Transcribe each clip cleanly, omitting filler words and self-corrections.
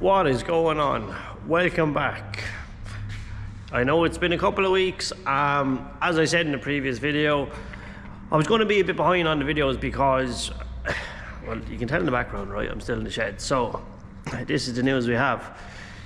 What is going on? Welcome back. I know it's been a couple of weeks. As I said in the previous video, I was going to be a bit behind on the videos because, well, you can tell in the background, right? I'm still in the shed. So this is the news we have.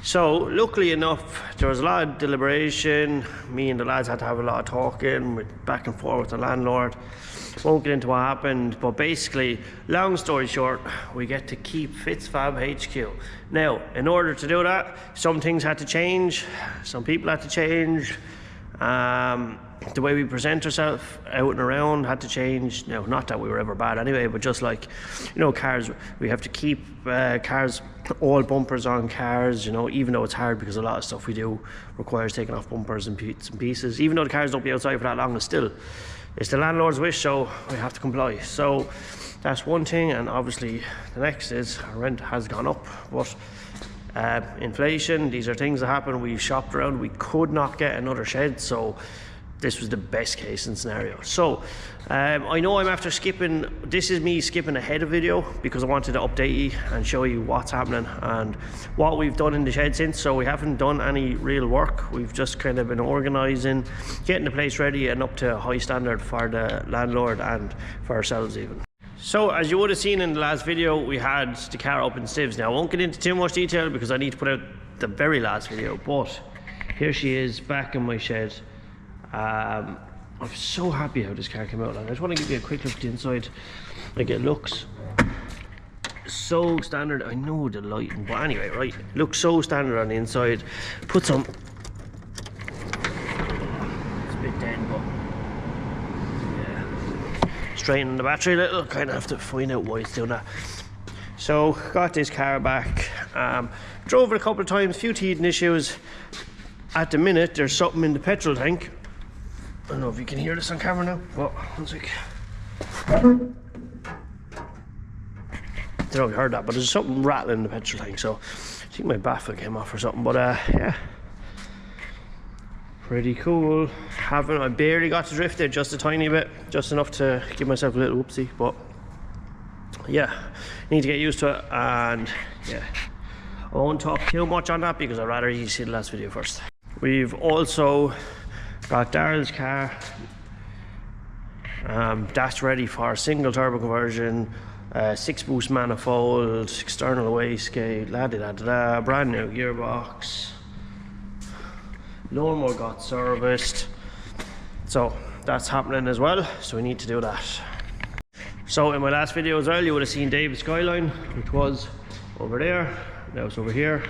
So luckily enough, there was a lot of deliberation. Me and the lads had to have a lot of talking back and forth with the landlord. Won't get into what happened, but basically, long story short, we get to keep Fitzfab HQ. Now, in order to do that, some things had to change, some people had to change. The way we present ourselves out and around had to change. Now, not that we were ever bad anyway, but just like, you know, cars, we have to keep cars, all bumpers on cars, you know, even though it's hard because a lot of stuff we do requires taking off bumpers and bits and pieces. Even though the cars don't be outside for that long, it's the landlord's wish, so we have to comply. So that's one thing, and obviously the next is our rent has gone up, but inflation, these are things that happen. We shopped around, we could not get another shed, so this was the best case in scenario. So I know I'm after skipping, this is me skipping ahead of video because I wanted to update you and show you what's happening and what we've done in the shed since. So we haven't done any real work. We've just kind of been organising, getting the place ready and up to a high standard for the landlord and for ourselves even. So as you would have seen in the last video, we had the car up in sieves. Now I won't get into too much detail because I need to put out the very last video, but here she is back in my shed. I'm so happy how this car came out. I just want to give you a quick look at the inside. Like, it looks so standard. I know the lighting, but anyway, right, it looks so standard on the inside. Put some, it's a bit dead, but yeah, straighten the battery a little. Kind of have to find out why it's doing that. So got this car back, drove it a couple of times, few teething issues. At the minute there's something in the petrol tank. I don't know if you can hear this on camera now. Well, one sec. I don't know if you heard that, but there's something rattling in the petrol tank, so I think my baffle came off or something, but yeah. Pretty cool. I barely got to drift it, just a tiny bit, just enough to give myself a little whoopsie, but yeah, need to get used to it, and yeah. I won't talk too much on that because I'd rather you see the last video first. We've also got Daryl's car. That's ready for single turbo conversion, 6 boost manifold, external wastegate, brand new gearbox. Lawnmower got serviced. So that's happening as well, so we need to do that. So in my last video as well, you would have seen David's Skyline, which was over there. Now it's over here.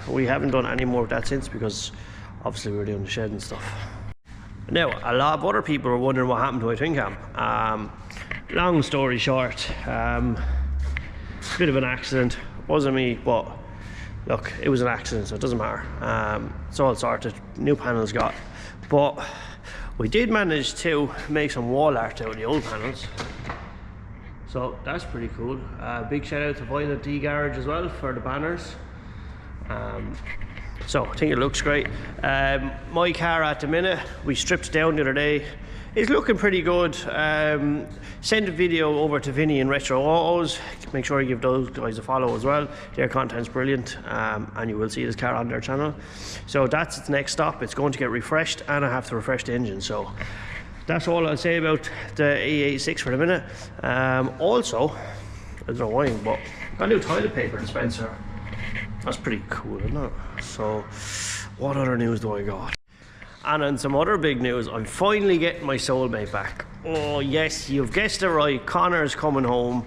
We haven't done any more of that since because obviously we were doing the shed and stuff. Now, a lot of other people were wondering what happened to my twin cam. Long story short, bit of an accident. Wasn't me, but look, it was an accident, so it doesn't matter. It's all sorted, new panels got. But we did manage to make some wall art out of the old panels. So that's pretty cool. Big shout out to Violet D Garage as well for the banners. So I think it looks great. My car at the minute, we stripped it down the other day. It's looking pretty good. Send a video over to Vinny and Retro Autos. Make sure you give those guys a follow as well. Their content's brilliant, and you will see this car on their channel. So that's its next stop. It's going to get refreshed, and I have to refresh the engine. So that's all I'll say about the E86 for the minute. Also, I don't know why, but got a new toilet paper dispenser. That's pretty cool, isn't it? So, what other news do I got? And on some other big news, I'm finally getting my soulmate back. Oh yes, you've guessed it right, Connor's coming home.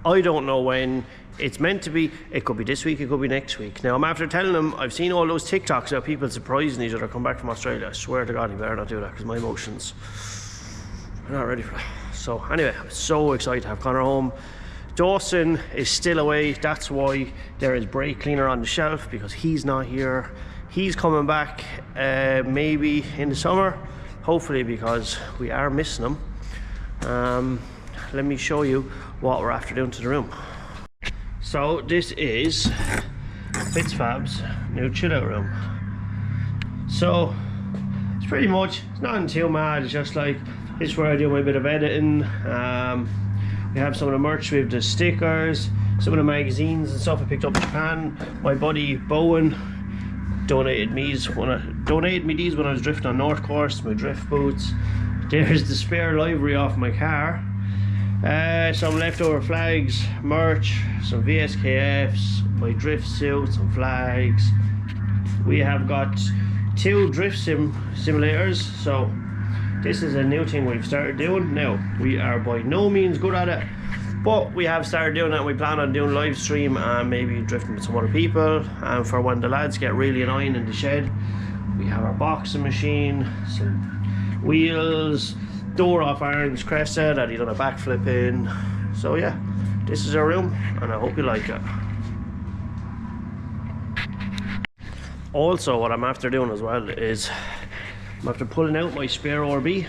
I don't know when. It's meant to be, it could be this week, it could be next week. Now I'm after telling him, I've seen all those TikToks about people surprising each other come back from Australia. I swear to God, he better not do that because my emotions are not ready for that. So anyway, I'm so excited to have Connor home. Dawson is still away, that's why there is brake cleaner on the shelf, because he's not here. He's coming back maybe in the summer, hopefully, because we are missing him. Let me show you what we're after doing to the room. So this is Fitzfab's new chill out room. So it's pretty much, it's nothing too mad, it's just like, this is where I do my bit of editing. We have some of the merch, we have the stickers, some of the magazines and stuff I picked up in Japan. My buddy Bowen donated me these when I was drifting on North Course, my drift boots. There's the spare livery off my car. Some leftover flags, merch, some VSKFs, my drift suit, some flags. We have got 2 drift simulators, so this is a new thing we've started doing. Now, we are by no means good at it, but we have started doing it, and we plan on doing live stream and maybe drifting with some other people. And for when the lads get really annoying in the shed, we have our boxing machine, some wheels, door off Aaron's Cresta that he done a backflip in. So yeah, this is our room, and I hope you like it. Also, what I'm after doing as well is I'm after pulling out my spare RB,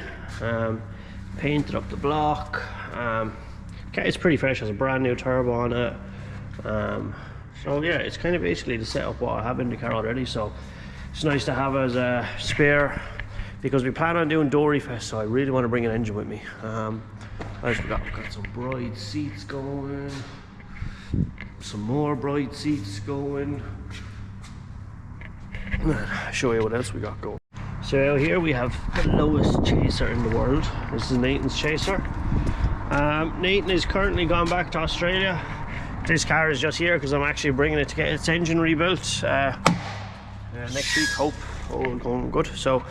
painted up the block. Okay, it's pretty fresh, has a brand new turbo on it. So yeah, it's kind of basically the setup what I have in the car already, so it's nice to have as a spare, because we plan on doing Dory Fest, so I really want to bring an engine with me. We've got some bright seats going, some more bright seats going. I'll show you what else we got going. So out here we have the lowest chaser in the world. This is Nathan's chaser. Nathan is currently gone back to Australia. This car is just here because I'm actually bringing it to get its engine rebuilt next week. Hope all going good. So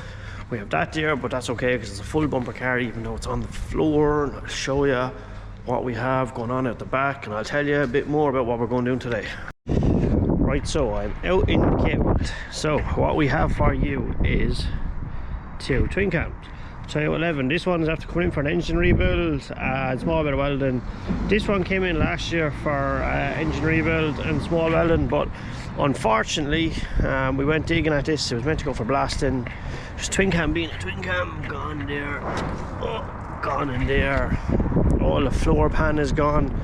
we have that there, but that's okay because it's a full bumper car, even though it's on the floor. And I'll show you what we have going on at the back, and I'll tell you a bit more about what we're going to do today. Right, so I'm out in Kentwood. So what we have for you is 2 twin cams. Toyota 11. This one's after coming in for an engine rebuild and small bit of welding. This one came in last year for engine rebuild and small welding, but unfortunately we went digging at this. It was meant to go for blasting. Just twin cam being a twin cam, gone there, gone in there. All the floor pan is gone.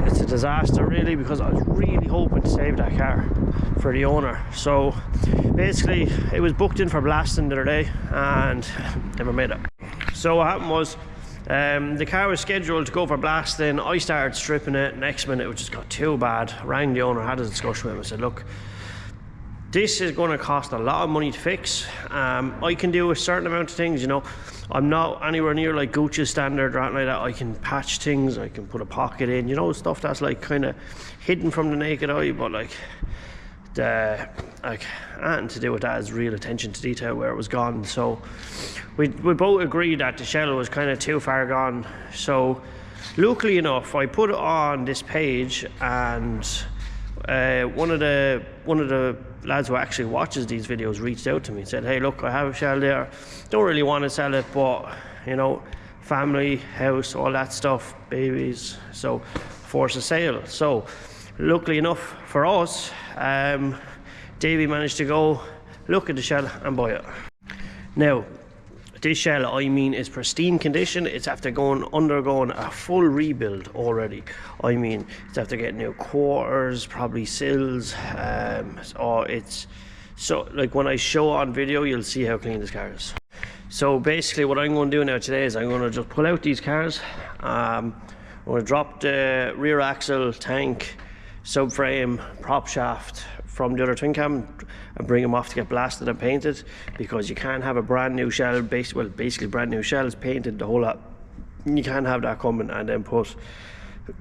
It's a disaster really, because I was really hoping to save that car for the owner. So basically it was booked in for blasting the other day and never made it. So what happened was the car was scheduled to go for blasting. I started stripping it. Next minute it just got too bad. Rang the owner, had a discussion with him. I said, look, this is going to cost a lot of money to fix. I can do a certain amount of things, you know. I'm not anywhere near like Gucci's standard or anything like that. I can patch things, I can put a pocket in, you know, stuff that's like kind of hidden from the naked eye, but like and to do with that is real attention to detail where it was gone. So we both agreed that the shell was kind of too far gone. So luckily enough, I put it on this page, and one of the lads who actually watches these videos reached out to me and said, hey look, I have a shell there, don't really want to sell it, but you know, family, house, all that stuff, babies, so force a sale. So luckily enough for us, Davey managed to go look at the shell and buy it. Now this shell, I mean, is pristine condition. It's after undergoing a full rebuild already. I mean, it's after getting new quarters, probably sills. Or it's so like when I show on video, you'll see how clean this car is. So basically, what I'm going to do now today is I'm going to just pull out these cars. I'm going to drop the rear axle, tank, subframe, prop shaft from the other twin cam and bring them off to get blasted and painted, because you can't have a brand new shell, basically brand new shells painted the whole lot. You can't have that coming and then put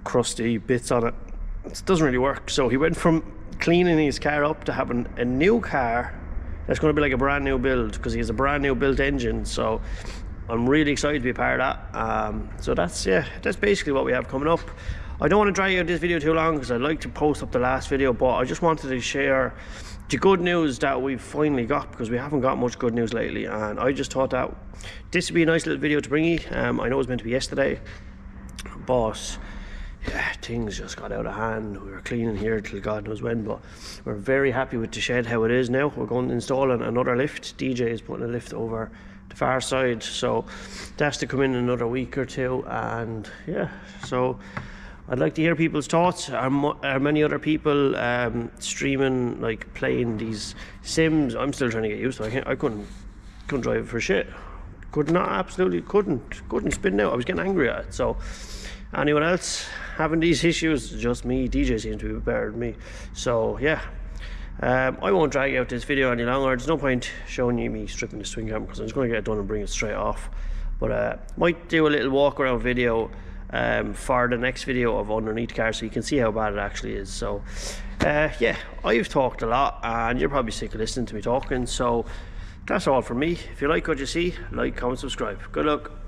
crusty bits on it. It doesn't really work. So he went from cleaning his car up to having a new car that's going to be like a brand new build, because he has a brand new built engine. So I'm really excited to be a part of that. So that's basically what we have coming up. I don't want to drag out this video too long because I'd like to post up the last video, but I just wanted to share the good news that we've finally got, because we haven't got much good news lately, and I just thought that this would be a nice little video to bring you. I know it was meant to be yesterday, but yeah, things just got out of hand. We were cleaning here till God knows when, but we're very happy with the shed how it is now. We're going to install another lift. DJ is putting a lift over the far side, so that's to come in another week or two. And yeah, so I'd like to hear people's thoughts. Are many other people streaming, like playing these sims? I'm still trying to get used to it. I couldn't drive it for shit. Absolutely couldn't spin out. I was getting angry at it. So anyone else having these issues? Just me. DJ seems to be better than me. So yeah, I won't drag out this video any longer. There's no point showing you me stripping the swing arm because I'm just going to get it done and bring it straight off. But might do a little walk around video for the next video of underneath the car so you can see how bad it actually is. So yeah, I've talked a lot and you're probably sick of listening to me talking, so that's all from me. If you like what you see, like, comment, subscribe. Good luck.